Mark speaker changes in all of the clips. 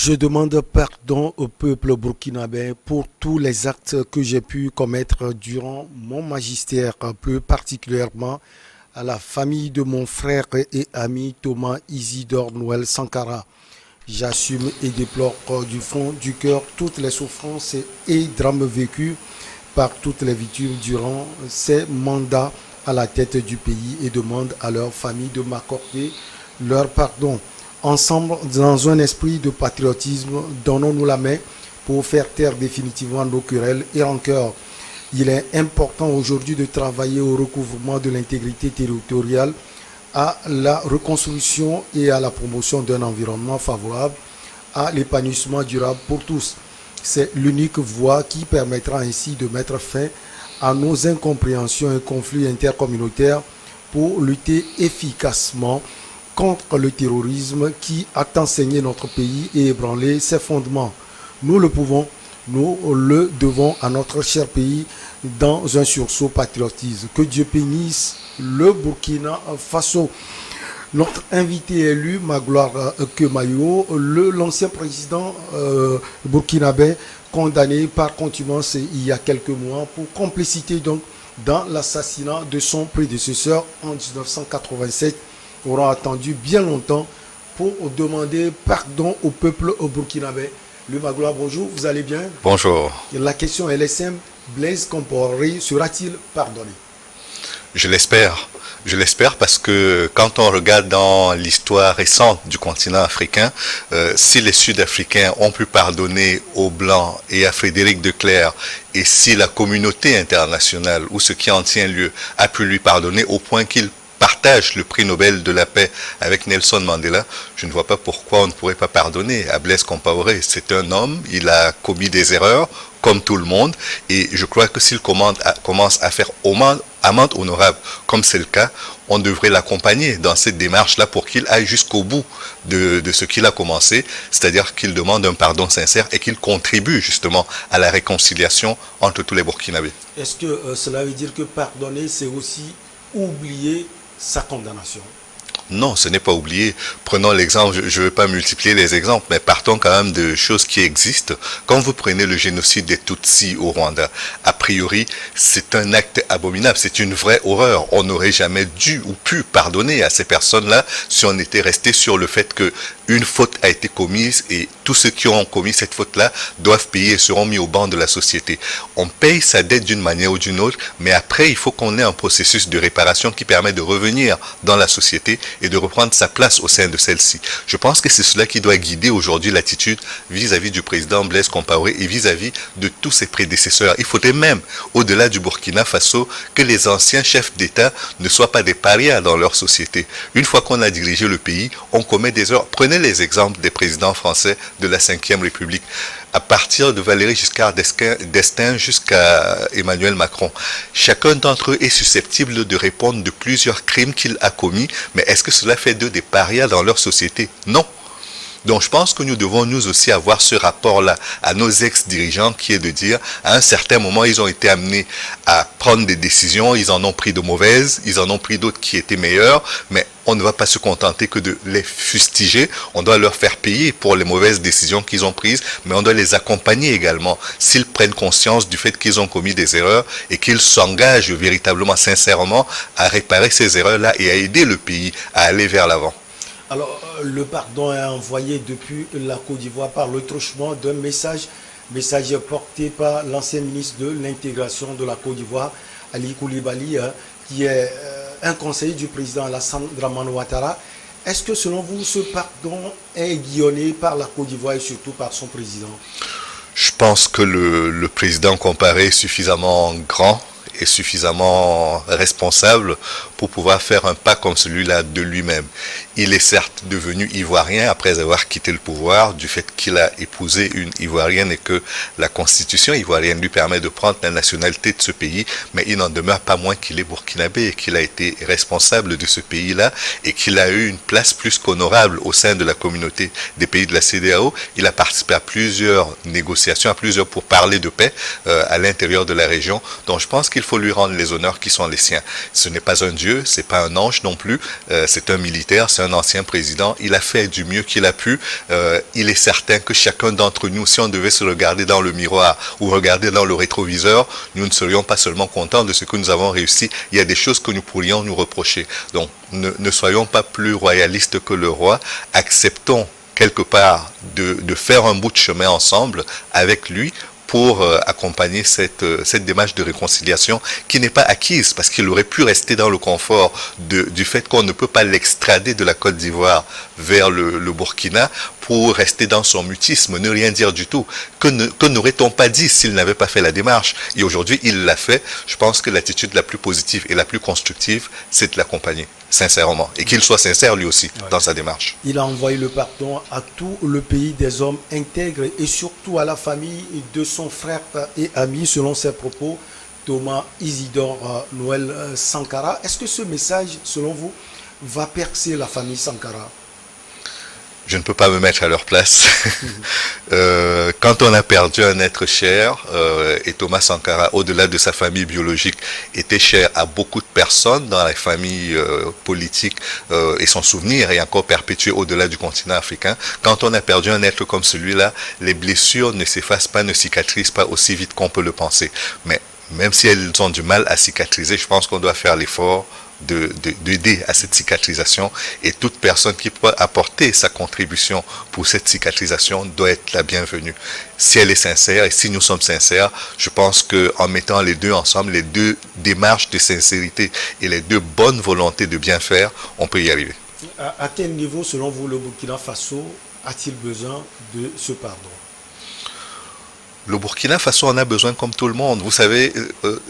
Speaker 1: Je demande pardon au peuple burkinabé pour tous les actes que j'ai pu commettre durant mon magistère, plus particulièrement à la famille de mon frère et ami Thomas Isidore Noël Sankara. J'assume et déplore du fond du cœur toutes les souffrances et drames vécus par toutes les victimes durant ces mandats à la tête du pays et demande à leur famille de m'accorder leur pardon. Ensemble, dans un esprit de patriotisme, donnons-nous la main pour faire taire définitivement nos querelles et rancœurs. Il est important aujourd'hui de travailler au recouvrement de l'intégrité territoriale, à la reconstruction et à la promotion d'un environnement favorable à l'épanouissement durable pour tous. C'est l'unique voie qui permettra ainsi de mettre fin à nos incompréhensions et conflits intercommunautaires pour lutter efficacement contre le terrorisme qui a enseigné notre pays et ébranlé ses fondements. Nous le pouvons, nous le devons à notre cher pays dans un sursaut patriotisme. Que Dieu bénisse le Burkina Faso. Notre invité élu, Magloire Kemayo, l'ancien président burkinabé, condamné par contumace il y a quelques mois pour complicité donc dans l'assassinat de son prédécesseur en 1987, aura attendu bien longtemps pour demander pardon au peuple burkinabé. Le Magloire, bonjour, vous allez bien?
Speaker 2: Bonjour.
Speaker 1: La question est simple, Blaise Compaoré sera-t-il pardonné?
Speaker 2: Je l'espère. Je l'espère parce que quand on regarde dans l'histoire récente du continent africain, si les Sud-Africains ont pu pardonner aux Blancs et à Frédéric de Clercq, et si la communauté internationale ou ce qui en tient lieu a pu lui pardonner au point qu'il partage le prix Nobel de la paix avec Nelson Mandela, je ne vois pas pourquoi on ne pourrait pas pardonner à Blaise Compaoré. C'est un homme, il a commis des erreurs, comme tout le monde, et je crois que s'il commence à faire amende honorable, comme c'est le cas, on devrait l'accompagner dans cette démarche-là pour qu'il aille jusqu'au bout de ce qu'il a commencé, c'est-à-dire qu'il demande un pardon sincère et qu'il contribue justement à la réconciliation entre tous les Burkinabés.
Speaker 1: Est-ce que cela veut dire que pardonner, c'est aussi oublier sa condamnation?
Speaker 2: Non, ce n'est pas oublié. Prenons l'exemple, je ne veux pas multiplier les exemples, mais partons quand même de choses qui existent. Quand vous prenez le génocide des Tutsis au Rwanda, a priori, c'est un acte abominable, c'est une vraie horreur. On n'aurait jamais dû ou pu pardonner à ces personnes-là si on était resté sur le fait que une faute a été commise et tous ceux qui ont commis cette faute-là doivent payer et seront mis au banc de la société. On paye sa dette d'une manière ou d'une autre, mais après, il faut qu'on ait un processus de réparation qui permet de revenir dans la société et de reprendre sa place au sein de celle-ci. Je pense que c'est cela qui doit guider aujourd'hui l'attitude vis-à-vis du président Blaise Compaoré et vis-à-vis de tous ses prédécesseurs. Il faudrait même, au-delà du Burkina Faso, que les anciens chefs d'État ne soient pas des parias dans leur société. Une fois qu'on a dirigé le pays, on commet des erreurs. Prenez les exemples des présidents français de la Ve République. À partir de Valéry Giscard d'Estaing jusqu'à Emmanuel Macron. Chacun d'entre eux est susceptible de répondre de plusieurs crimes qu'il a commis, mais est-ce que cela fait d'eux des parias dans leur société? Non. Donc je pense que nous devons nous aussi avoir ce rapport-là à nos ex-dirigeants qui est de dire, à un certain moment, ils ont été amenés à prendre des décisions, ils en ont pris de mauvaises, ils en ont pris d'autres qui étaient meilleures, mais on ne va pas se contenter que de les fustiger, on doit leur faire payer pour les mauvaises décisions qu'ils ont prises, mais on doit les accompagner également s'ils prennent conscience du fait qu'ils ont commis des erreurs et qu'ils s'engagent véritablement, sincèrement à réparer ces erreurs-là et à aider le pays à aller vers l'avant.
Speaker 1: Alors, le pardon est envoyé depuis la Côte d'Ivoire par le truchement d'un message porté par l'ancien ministre de l'intégration de la Côte d'Ivoire, Ali Koulibaly, qui est un conseiller du président Alassane Dramane Ouattara. Est-ce que selon vous, ce pardon est guillonné par la Côte d'Ivoire et surtout par son président?
Speaker 2: Je pense que le président Compaoré est suffisamment grand et suffisamment responsable pour pouvoir faire un pas comme celui-là de lui-même. Il est certes devenu ivoirien après avoir quitté le pouvoir du fait qu'il a épousé une ivoirienne et que la constitution ivoirienne lui permet de prendre la nationalité de ce pays, mais il n'en demeure pas moins qu'il est burkinabé et qu'il a été responsable de ce pays-là et qu'il a eu une place plus qu'honorable au sein de la communauté des pays de la CEDEAO. Il a participé à plusieurs négociations, à plusieurs pour parler de paix à l'intérieur de la région. Donc je pense qu'il qu'il faut lui rendre les honneurs qui sont les siens. Ce n'est pas un dieu, c'est pas un ange non plus, c'est un militaire, c'est un ancien président. Il a fait du mieux qu'il a pu. Il est certain que chacun d'entre nous, si on devait se regarder dans le miroir ou regarder dans le rétroviseur, nous ne serions pas seulement contents de ce que nous avons réussi. Il y a des choses que nous pourrions nous reprocher. Donc, ne soyons pas plus royalistes que le roi. Acceptons quelque part de faire un bout de chemin ensemble avec lui pour accompagner cette démarche de réconciliation qui n'est pas acquise parce qu'il aurait pu rester dans le confort du fait qu'on ne peut pas l'extrader de la Côte d'Ivoire vers le Burkina pour rester dans son mutisme, ne rien dire du tout. Que n'aurait-on pas dit s'il n'avait pas fait la démarche? Et aujourd'hui, il l'a fait. Je pense que l'attitude la plus positive et la plus constructive, c'est de l'accompagner, sincèrement. Et qu'il soit sincère lui aussi dans sa démarche.
Speaker 1: Il a envoyé le pardon à tout le pays des hommes intègres et surtout à la famille de son frère et ami, selon ses propos, Thomas Isidore Noël Sankara. Est-ce que ce message, selon vous, va percer la famille Sankara?
Speaker 2: Je ne peux pas me mettre à leur place. Quand on a perdu un être cher, et Thomas Sankara, au-delà de sa famille biologique, était cher à beaucoup de personnes dans la famille politique, et son souvenir est encore perpétué au-delà du continent africain. Quand on a perdu un être comme celui-là, les blessures ne s'effacent pas, ne cicatrisent pas aussi vite qu'on peut le penser. Mais même si elles ont du mal à cicatriser, je pense qu'on doit faire l'effort d'aider à cette cicatrisation, et toute personne qui peut apporter sa contribution pour cette cicatrisation doit être la bienvenue. Si elle est sincère et si nous sommes sincères, je pense qu'en mettant les deux ensemble, les deux démarches de sincérité et les deux bonnes volontés de bien faire, on peut y arriver.
Speaker 1: À quel niveau, selon vous, le Burkina Faso a-t-il besoin de ce pardon?
Speaker 2: Le Burkina Faso en a besoin comme tout le monde. Vous savez,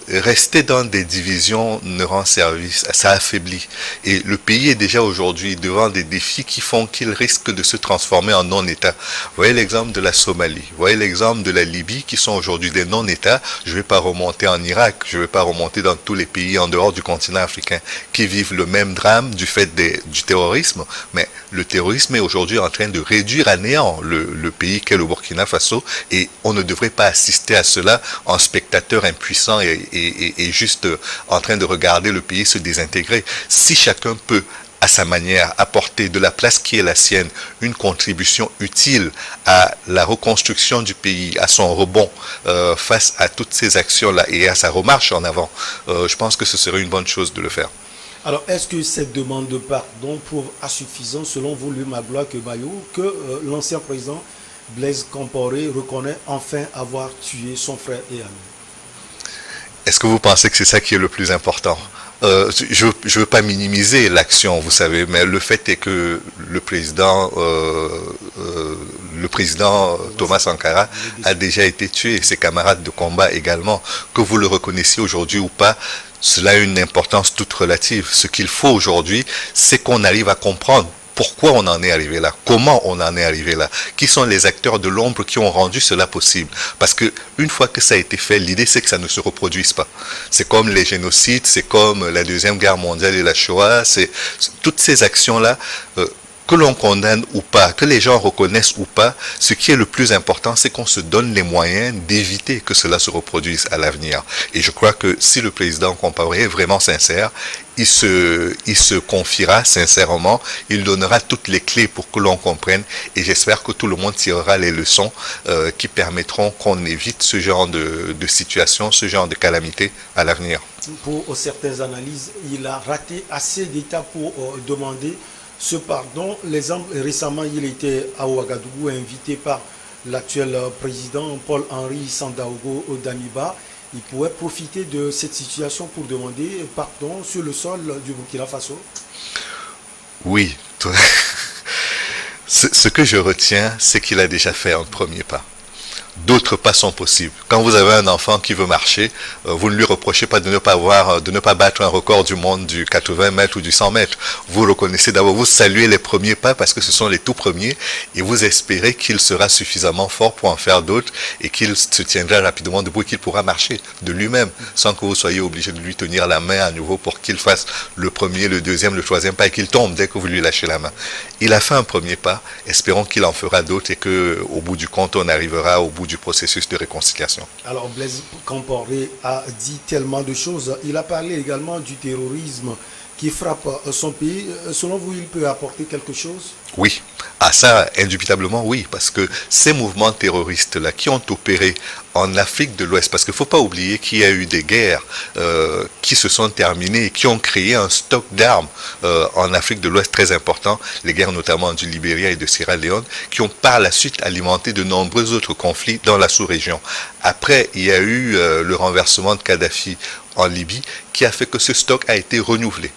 Speaker 2: rester dans des divisions ne rend service, ça affaiblit. Et le pays est déjà aujourd'hui devant des défis qui font qu'il risque de se transformer en non-État. Vous voyez l'exemple de la Somalie, vous voyez l'exemple de la Libye qui sont aujourd'hui des non-États. Je ne vais pas remonter en Irak, je ne vais pas remonter dans tous les pays en dehors du continent africain qui vivent le même drame du fait du terrorisme. Mais le terrorisme est aujourd'hui en train de réduire à néant le pays qu'est le Burkina Faso, et on ne devrait pas assister à cela en spectateur impuissant et juste en train de regarder le pays se désintégrer. Si chacun peut à sa manière apporter de la place qui est la sienne une contribution utile à la reconstruction du pays, à son rebond face à toutes ces actions-là et à sa remarche en avant, je pense que ce serait une bonne chose de le faire.
Speaker 1: Alors, est-ce que cette demande de pardon prouve insuffisant, selon vous, le Magloire Kebayou, que l'ancien président Blaise Compaoré reconnaît enfin avoir tué son frère et ami?
Speaker 2: Est-ce que vous pensez que c'est ça qui est le plus important? Je ne veux pas minimiser l'action, vous savez, mais le fait est que le président Thomas Sankara a déjà été tué, ses camarades de combat également. Que vous le reconnaissiez aujourd'hui ou pas, cela a une importance toute relative. Ce qu'il faut aujourd'hui, c'est qu'on arrive à comprendre pourquoi on en est arrivé là, comment on en est arrivé là, qui sont les acteurs de l'ombre qui ont rendu cela possible. Parce que une fois que ça a été fait, l'idée c'est que ça ne se reproduise pas. C'est comme les génocides, c'est comme la Deuxième Guerre mondiale et la Shoah, c'est toutes ces actions-là, que l'on condamne ou pas, que les gens reconnaissent ou pas, ce qui est le plus important, c'est qu'on se donne les moyens d'éviter que cela se reproduise à l'avenir. Et je crois que si le président Compaoré est vraiment sincère, il se confiera sincèrement, il donnera toutes les clés pour que l'on comprenne, et j'espère que tout le monde tirera les leçons qui permettront qu'on évite ce genre de situation, ce genre de calamité à l'avenir.
Speaker 1: Pour certaines analyses, il a raté assez d'étapes pour demander ce pardon. Récemment, il était à Ouagadougou, invité par l'actuel président Paul-Henri Sandaogo Damiba. Il pourrait profiter de cette situation pour demander pardon sur le sol du Burkina Faso?
Speaker 2: Oui. Ce que je retiens, c'est qu'il a déjà fait un premier pas. D'autres pas sont possibles. Quand vous avez un enfant qui veut marcher, vous ne lui reprochez pas de ne pas battre un record du monde du 80 mètres ou du 100 mètres. Vous reconnaissez d'abord, vous saluez les premiers pas parce que ce sont les tout premiers, et vous espérez qu'il sera suffisamment fort pour en faire d'autres et qu'il se tiendra rapidement debout et qu'il pourra marcher de lui-même sans que vous soyez obligé de lui tenir la main à nouveau pour qu'il fasse le premier, le deuxième, le troisième pas et qu'il tombe dès que vous lui lâchez la main. Il a fait un premier pas, espérons qu'il en fera d'autres et qu'au bout du compte, on arrivera au bout bout du processus de réconciliation.
Speaker 1: Alors Blaise Compaoré a dit tellement de choses. Il a parlé également du terrorisme qui frappe son pays. Selon vous, il peut apporter quelque chose?
Speaker 2: Oui, à ça, indubitablement oui, parce que ces mouvements terroristes-là qui ont opéré en Afrique de l'Ouest, parce qu'il ne faut pas oublier qu'il y a eu des guerres qui se sont terminées et qui ont créé un stock d'armes en Afrique de l'Ouest très important, les guerres notamment du Libéria et de Sierra Leone, qui ont par la suite alimenté de nombreux autres conflits dans la sous-région. Après, il y a eu le renversement de Kadhafi en Libye qui a fait que ce stock a été renouvelé.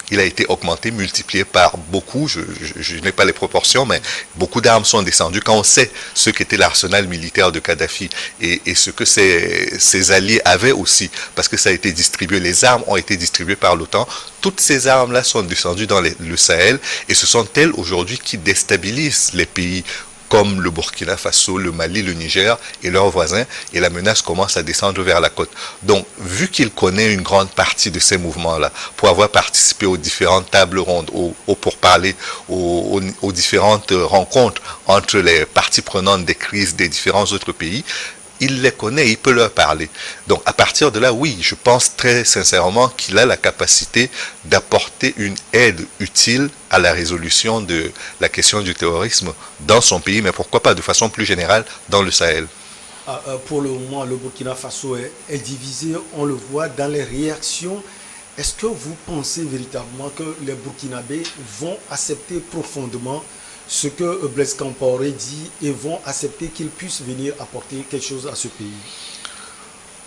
Speaker 2: Il a été augmenté, multiplié par beaucoup, je n'ai pas les proportions, mais beaucoup d'armes sont descendues. Quand on sait ce qu'était l'arsenal militaire de Kadhafi et ce que ses alliés avaient aussi, parce que ça a été distribué, les armes ont été distribuées par l'OTAN, toutes ces armes-là sont descendues dans le Sahel et ce sont elles aujourd'hui qui déstabilisent les pays comme le Burkina Faso, le Mali, le Niger et leurs voisins, et la menace commence à descendre vers la côte. Donc, vu qu'il connaît une grande partie de ces mouvements-là, pour avoir participé aux différentes tables rondes, aux pourparlers, aux différentes rencontres entre les parties prenantes des crises des différents autres pays, il les connaît, il peut leur parler. Donc à partir de là, oui, je pense très sincèrement qu'il a la capacité d'apporter une aide utile à la résolution de la question du terrorisme dans son pays, mais pourquoi pas de façon plus générale dans le Sahel.
Speaker 1: Pour le moment, le Burkina Faso est divisé, on le voit dans les réactions. Est-ce que vous pensez véritablement que les Burkinabés vont accepter profondément ce que Blaise Compaoré dit et vont accepter qu'il puisse venir apporter quelque chose à ce pays?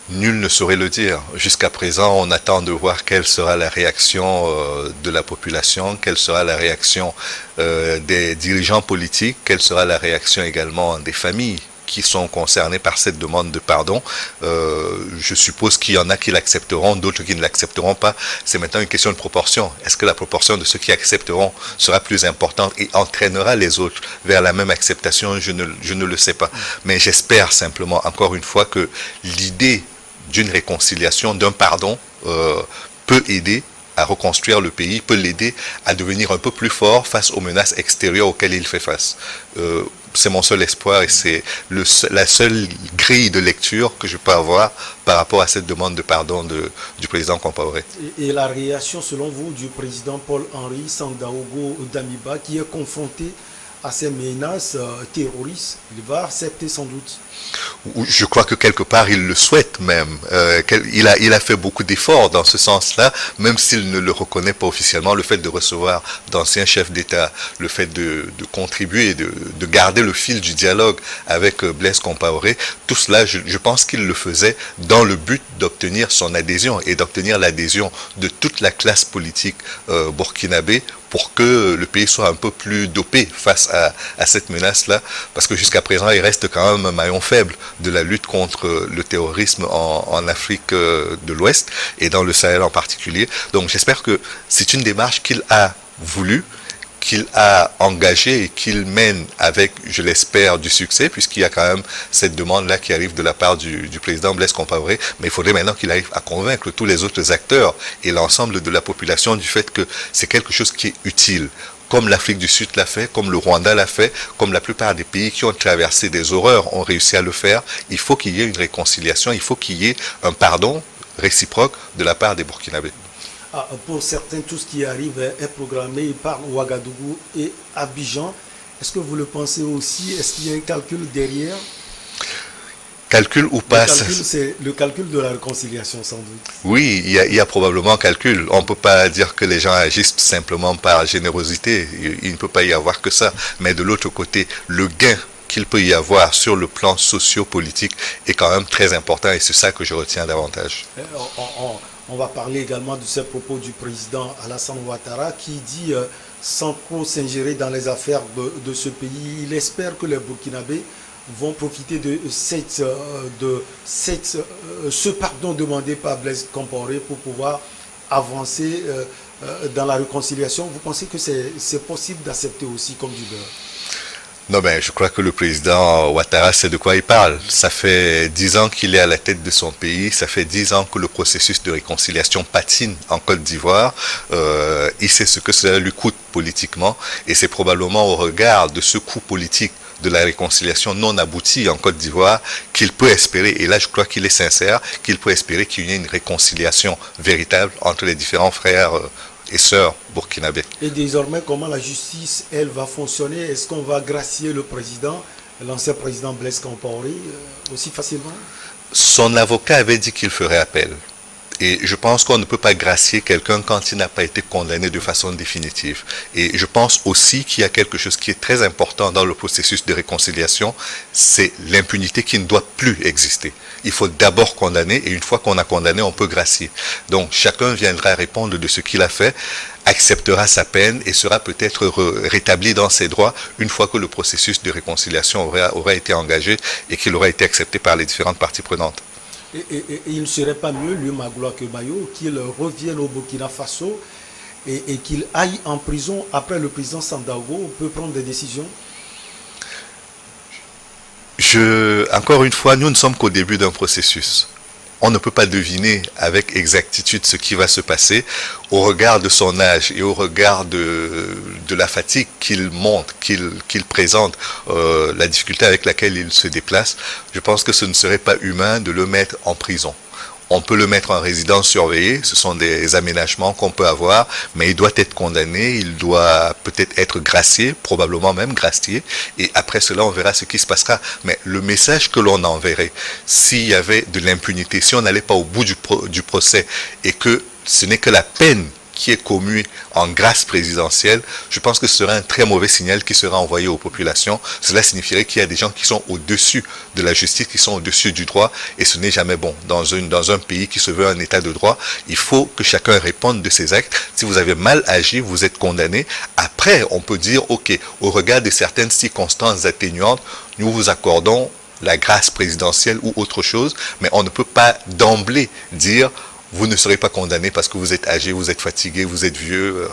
Speaker 2: Nul ne saurait le dire. Jusqu'à présent, on attend de voir quelle sera la réaction de la population, quelle sera la réaction des dirigeants politiques, quelle sera la réaction également des familles qui sont concernés par cette demande de pardon. Je suppose qu'il y en a qui l'accepteront, d'autres qui ne l'accepteront pas. C'est maintenant une question de proportion. Est-ce que la proportion de ceux qui accepteront sera plus importante et entraînera les autres vers la même acceptation? Je ne le sais pas. Mais j'espère simplement, encore une fois, que l'idée d'une réconciliation, d'un pardon, peut aider à reconstruire le pays, peut l'aider à devenir un peu plus fort face aux menaces extérieures auxquelles il fait face. C'est mon seul espoir et c'est la seule grille de lecture que je peux avoir par rapport à cette demande de pardon du président Compaoré.
Speaker 1: Et la réaction, selon vous, du président Paul-Henri Sandaogo Damiba, qui est confronté à ces menaces terroristes, il va accepter sans doute?
Speaker 2: Je crois que quelque part il le souhaite même. Il a fait beaucoup d'efforts dans ce sens-là, même s'il ne le reconnaît pas officiellement. Le fait de recevoir d'anciens chefs d'État, le fait de contribuer, de garder le fil du dialogue avec Blaise Compaoré, tout cela, je pense qu'il le faisait dans le but d'obtenir son adhésion et d'obtenir l'adhésion de toute la classe politique burkinabé pour que le pays soit un peu plus dopé face à cette menace-là, parce que jusqu'à présent, il reste quand même un maillon faible de la lutte contre le terrorisme en Afrique de l'Ouest et dans le Sahel en particulier. Donc j'espère que c'est une démarche qu'il a voulu, qu'il a engagé et qu'il mène avec, je l'espère, du succès, puisqu'il y a quand même cette demande-là qui arrive de la part du président Blaise Compaoré. Mais il faudrait maintenant qu'il arrive à convaincre tous les autres acteurs et l'ensemble de la population du fait que c'est quelque chose qui est utile. Comme l'Afrique du Sud l'a fait, comme le Rwanda l'a fait, comme la plupart des pays qui ont traversé des horreurs ont réussi à le faire, il faut qu'il y ait une réconciliation, il faut qu'il y ait un pardon réciproque de la part des Burkinabés.
Speaker 1: Pour certains, tout ce qui arrive est programmé par Ouagadougou et Abidjan. Est-ce que vous le pensez aussi? Est-ce qu'il y a un calcul derrière?
Speaker 2: Calcul ou pas?
Speaker 1: C'est le calcul de la réconciliation, sans doute.
Speaker 2: Oui, il y a probablement calcul. On ne peut pas dire que les gens agissent simplement par générosité. Il ne peut pas y avoir que ça. Mais de l'autre côté, le gain qu'il peut y avoir sur le plan socio-politique est quand même très important et c'est ça que je retiens davantage.
Speaker 1: On va parler également de ces propos du président Alassane Ouattara qui dit sans trop s'ingérer dans les affaires de ce pays, il espère que les Burkinabés vont profiter de ce pardon demandé par Blaise Compaoré pour pouvoir avancer dans la réconciliation. Vous pensez que c'est possible d'accepter aussi comme du beurre?
Speaker 2: Non, ben, je crois que le président Ouattara sait de quoi il parle. Ça fait 10 ans qu'il est à la tête de son pays. Ça fait 10 ans que le processus de réconciliation patine en Côte d'Ivoire. Il sait ce que cela lui coûte politiquement. Et c'est probablement au regard de ce coût politique de la réconciliation non aboutie en Côte d'Ivoire, qu'il peut espérer, et là je crois qu'il est sincère, qu'il peut espérer qu'il y ait une réconciliation véritable entre les différents frères et sœurs burkinabés.
Speaker 1: Et désormais, comment la justice, elle, va fonctionner? Est-ce qu'on va gracier le président, l'ancien président Blaise Compaoré, aussi facilement?
Speaker 2: Son avocat avait dit qu'il ferait appel. Et je pense qu'on ne peut pas gracier quelqu'un quand il n'a pas été condamné de façon définitive. Et je pense aussi qu'il y a quelque chose qui est très important dans le processus de réconciliation, c'est l'impunité qui ne doit plus exister. Il faut d'abord condamner, et une fois qu'on a condamné, on peut gracier. Donc chacun viendra répondre de ce qu'il a fait, acceptera sa peine et sera peut-être rétabli dans ses droits une fois que le processus de réconciliation aura été engagé et qu'il aura été accepté par les différentes parties prenantes.
Speaker 1: Et il ne serait pas mieux, lui, Magloire Kebayo, qu'il revienne au Burkina Faso et qu'il aille en prison après le président Sandaogo peut prendre des décisions?
Speaker 2: Encore une fois, nous ne sommes qu'au début d'un processus. On ne peut pas deviner avec exactitude ce qui va se passer au regard de son âge et au regard de la fatigue qu'il montre, qu'il présente, la difficulté avec laquelle il se déplace. Je pense que ce ne serait pas humain de le mettre en prison. On peut le mettre en résidence surveillée, ce sont des aménagements qu'on peut avoir, mais il doit être condamné, il doit peut-être être gracié, probablement même gracié, et après cela on verra ce qui se passera. Mais le message que l'on enverrait, s'il y avait de l'impunité, si on n'allait pas au bout du procès, et que ce n'est que la peine qui est commu en grâce présidentielle, je pense que ce serait un très mauvais signal qui sera envoyé aux populations. Cela signifierait qu'il y a des gens qui sont au-dessus de la justice, qui sont au-dessus du droit, et ce n'est jamais bon. Dans un pays qui se veut un état de droit, il faut que chacun réponde de ses actes. Si vous avez mal agi, vous êtes condamné. Après, on peut dire, ok, au regard de certaines circonstances atténuantes, nous vous accordons la grâce présidentielle ou autre chose, mais on ne peut pas d'emblée dire vous ne serez pas condamné parce que vous êtes âgé, vous êtes fatigué, vous êtes vieux,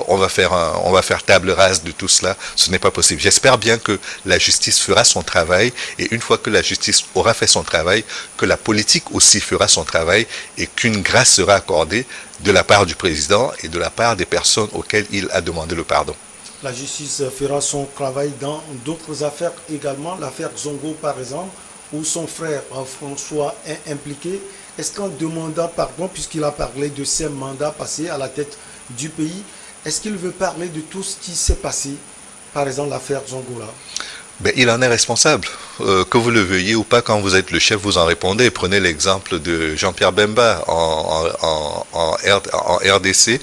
Speaker 2: on va faire table rase de tout cela. Ce n'est pas possible. J'espère bien que la justice fera son travail, et une fois que la justice aura fait son travail, que la politique aussi fera son travail, et qu'une grâce sera accordée de la part du président et de la part des personnes auxquelles il a demandé le pardon.
Speaker 1: La justice fera son travail dans d'autres affaires également, l'affaire Zongo par exemple, où son frère François est impliqué. Est-ce qu'en demandant pardon, puisqu'il a parlé de ses mandats passés à la tête du pays, est-ce qu'il veut parler de tout ce qui s'est passé, par exemple l'affaire Zongola?
Speaker 2: Ben, il en est responsable. Que vous le veuillez ou pas, quand vous êtes le chef, vous en répondez. Prenez l'exemple de Jean-Pierre Bemba en RDC.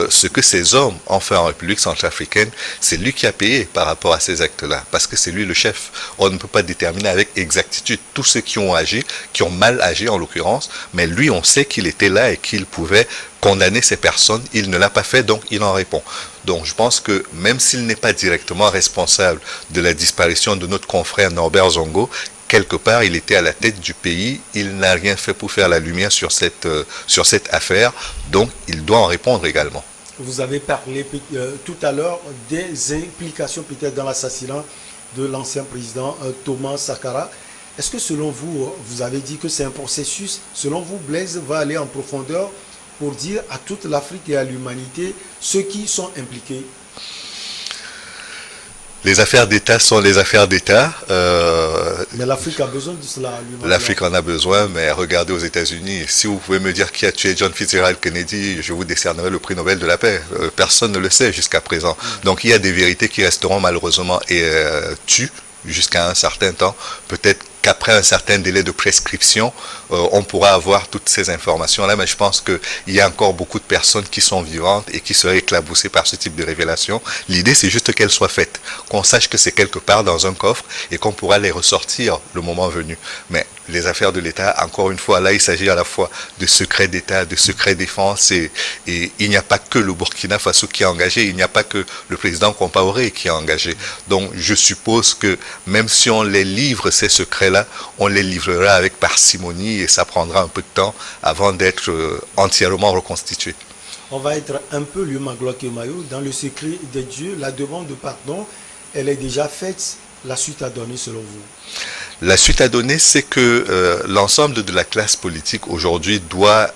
Speaker 2: Ce que ces hommes ont fait en République centrafricaine, c'est lui qui a payé par rapport à ces actes-là, parce que c'est lui le chef. On ne peut pas déterminer avec exactitude tous ceux qui ont agi, qui ont mal agi en l'occurrence, mais lui, on sait qu'il était là et qu'il pouvait condamner ces personnes. Il ne l'a pas fait, donc il en répond. Donc je pense que même s'il n'est pas directement responsable de la disparition de notre confrère Norbert Zongo, quelque part il était à la tête du pays, il n'a rien fait pour faire la lumière sur cette affaire, donc il doit en répondre également.
Speaker 1: Vous avez parlé tout à l'heure des implications peut-être dans l'assassinat de l'ancien président Thomas Sankara. Est-ce que selon vous, vous avez dit que c'est un processus, selon vous Blaise va aller en profondeur pour dire à toute l'Afrique et à l'humanité ceux qui sont impliqués?
Speaker 2: Les affaires d'État sont les affaires d'État.
Speaker 1: Mais l'Afrique a besoin de cela.
Speaker 2: L'Afrique en a besoin, mais regardez aux États-Unis. Si vous pouvez me dire qui a tué John Fitzgerald Kennedy, je vous décernerai le prix Nobel de la paix. Personne ne le sait jusqu'à présent. Donc il y a des vérités qui resteront malheureusement tues jusqu'à un certain temps. Peut-être qu'après un certain délai de prescription, on pourra avoir toutes ces informations-là, mais je pense qu'il y a encore beaucoup de personnes qui sont vivantes et qui seraient éclaboussées par ce type de révélation. L'idée, c'est juste qu'elles soient faites, qu'on sache que c'est quelque part dans un coffre et qu'on pourra les ressortir le moment venu. Mais les affaires de l'État, encore une fois, là, il s'agit à la fois de secret d'État, de secret défense, et il n'y a pas que le Burkina Faso qui est engagé, il n'y a pas que le président Compaoré qui est engagé. Donc, je suppose que même si on les livre, ces secrets-là, on les livrera avec parcimonie et ça prendra un peu de temps avant d'être entièrement reconstitué.
Speaker 1: On va être un peu le Magloire Kebayo dans le secret de Dieu. La demande de pardon, elle est déjà faite. La suite à donner selon vous?
Speaker 2: La suite à donner, c'est que l'ensemble de la classe politique aujourd'hui doit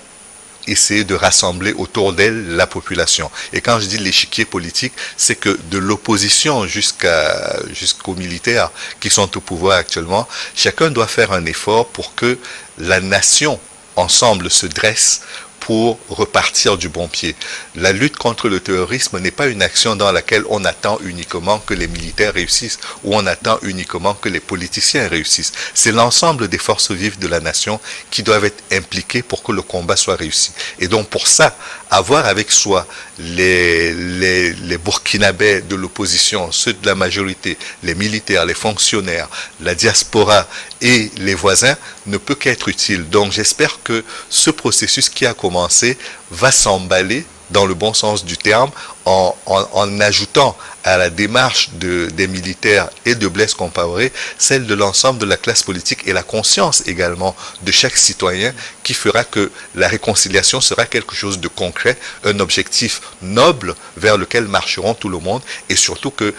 Speaker 2: essayer de rassembler autour d'elle la population. Et quand je dis l'échiquier politique, c'est que de l'opposition jusqu'aux militaires qui sont au pouvoir actuellement, chacun doit faire un effort pour que la nation ensemble se dresse pour repartir du bon pied. La lutte contre le terrorisme n'est pas une action dans laquelle on attend uniquement que les militaires réussissent ou on attend uniquement que les politiciens réussissent. C'est l'ensemble des forces vives de la nation qui doivent être impliquées pour que le combat soit réussi. Et donc pour ça, avoir avec soi les Burkinabés de l'opposition, ceux de la majorité, les militaires, les fonctionnaires, la diaspora et les voisins ne peut qu'être utile. Donc j'espère que ce processus qui a commencé va s'emballer dans le bon sens du terme en ajoutant à la démarche des militaires et de Blaise Compaoré celle de l'ensemble de la classe politique et la conscience également de chaque citoyen qui fera que la réconciliation sera quelque chose de concret, un objectif noble vers lequel marcheront tout le monde et surtout que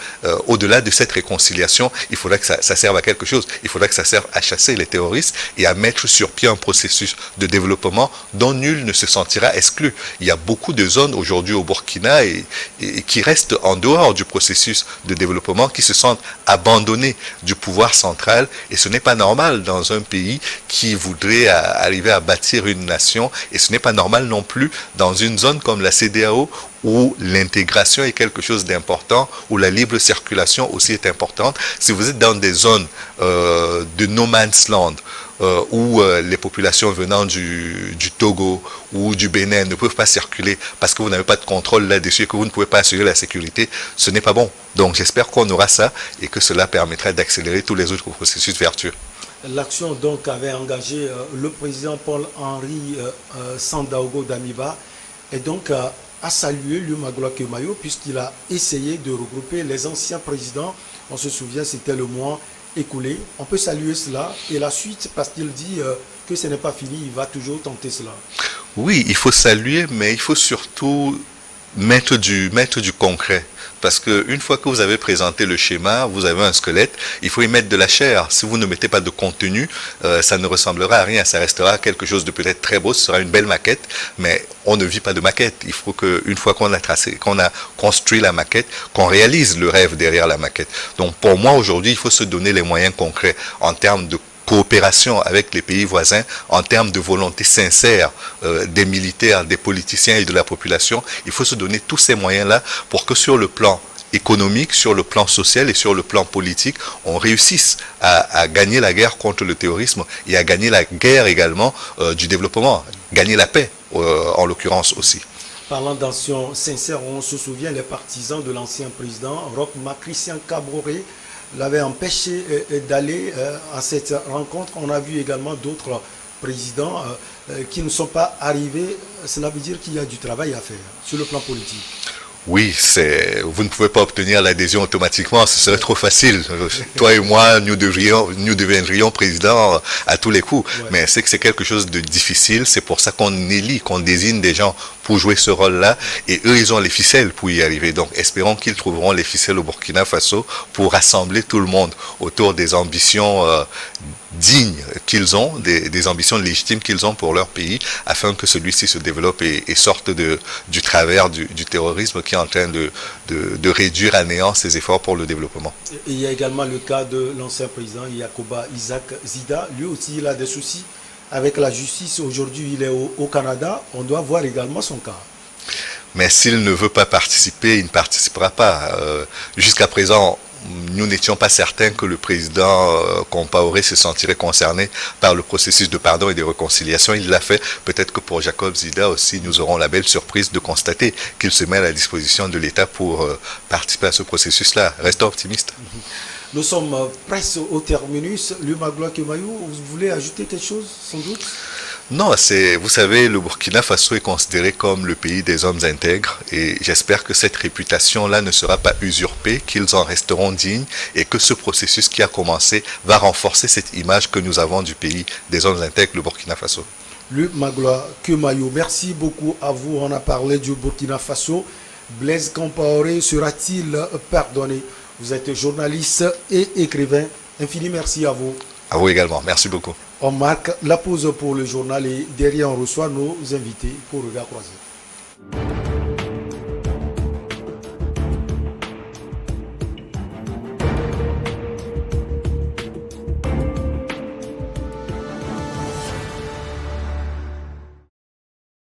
Speaker 2: au-delà de cette réconciliation, il faudra que ça serve à quelque chose. Il faudra que ça serve à chasser les terroristes et à mettre sur pied un processus de développement dont nul ne se sentira exclu. Il y a beaucoup de zones aujourd'hui au Burkina et qui restent en dehors du processus de développement, qui se sentent abandonnés du pouvoir central et ce n'est pas normal dans un pays qui voudrait arriver à bâtir une nation et ce n'est pas normal non plus dans une zone comme la CEDEAO où l'intégration est quelque chose d'important, où la libre circulation aussi est importante. Si vous êtes dans des zones de no man's land, où les populations venant du Togo ou du Bénin ne peuvent pas circuler parce que vous n'avez pas de contrôle là-dessus et que vous ne pouvez pas assurer la sécurité, ce n'est pas bon. Donc j'espère qu'on aura ça et que cela permettra d'accélérer tous les autres processus vertueux.
Speaker 1: L'action donc avait engagé le président Paul-Henri Sandaogo Damiba et donc a salué Magloire Kemayo puisqu'il a essayé de regrouper les anciens présidents. On se souvient, c'était le mois écoulé. On peut saluer cela et la suite parce qu'il dit que ce n'est pas fini, il va toujours tenter cela.
Speaker 2: Oui, il faut saluer, mais il faut surtout mettre du concret. Parce qu'une fois que vous avez présenté le schéma, vous avez un squelette, il faut y mettre de la chair. Si vous ne mettez pas de contenu, ça ne ressemblera à rien. Ça restera quelque chose de peut-être très beau, ce sera une belle maquette, mais on ne vit pas de maquette. Il faut qu'une fois qu'on a tracé, qu'on a construit la maquette, qu'on réalise le rêve derrière la maquette. Donc pour moi, aujourd'hui, il faut se donner les moyens concrets en termes de coopération avec les pays voisins, en termes de volonté sincère des militaires, des politiciens et de la population. Il faut se donner tous ces moyens-là pour que sur le plan économique, sur le plan social et sur le plan politique, on réussisse à gagner la guerre contre le terrorisme et à gagner la guerre également du développement, gagner la paix en l'occurrence aussi.
Speaker 1: Parlant d'anciens sincères, on se souvient les partisans de l'ancien président Roch Marc Christian Kabore l'avait empêché d'aller à cette rencontre. On a vu également d'autres présidents qui ne sont pas arrivés. Cela veut dire qu'il y a du travail à faire sur le plan politique.
Speaker 2: Oui, vous ne pouvez pas obtenir l'adhésion automatiquement, ce serait trop facile. Toi et moi, nous deviendrions présidents à tous les coups. Ouais. Mais c'est que c'est quelque chose de difficile, c'est pour ça qu'on élit, qu'on désigne des gens pour jouer ce rôle-là, et eux, ils ont les ficelles pour y arriver. Donc, espérons qu'ils trouveront les ficelles au Burkina Faso pour rassembler tout le monde autour des ambitions dignes qu'ils ont, des ambitions légitimes qu'ils ont pour leur pays, afin que celui-ci se développe et sorte du travers du terrorisme qui est en train de réduire à néant ses efforts pour le développement.
Speaker 1: Et il y a également le cas de l'ancien président Yakuba Isaac Zida. Lui aussi, il a des soucis avec la justice. Aujourd'hui, il est au Canada. On doit voir également son cas.
Speaker 2: Mais s'il ne veut pas participer, il ne participera pas. Jusqu'à présent, nous n'étions pas certains que le président Compaoré se sentirait concerné par le processus de pardon et de réconciliation. Il l'a fait. Peut-être que pour Jacob Zida aussi, nous aurons la belle surprise de constater qu'il se met à la disposition de l'État pour participer à ce processus-là. Restons optimistes.
Speaker 1: Nous sommes presque au terminus. Magloire Kemayo, vous voulez ajouter quelque chose, sans doute?
Speaker 2: Non, vous savez, le Burkina Faso est considéré comme le pays des hommes intègres et j'espère que cette réputation-là ne sera pas usurpée, qu'ils en resteront dignes et que ce processus qui a commencé va renforcer cette image que nous avons du pays des hommes intègres, le Burkina Faso.
Speaker 1: Magloire Kemayo, merci beaucoup à vous. On a parlé du Burkina Faso. Blaise Compaoré sera-t-il pardonné? Vous êtes journaliste et écrivain. Infini merci à vous.
Speaker 2: À vous également. Merci beaucoup.
Speaker 1: On marque la pause pour le journal et derrière on reçoit nos invités pour Regard Croisé.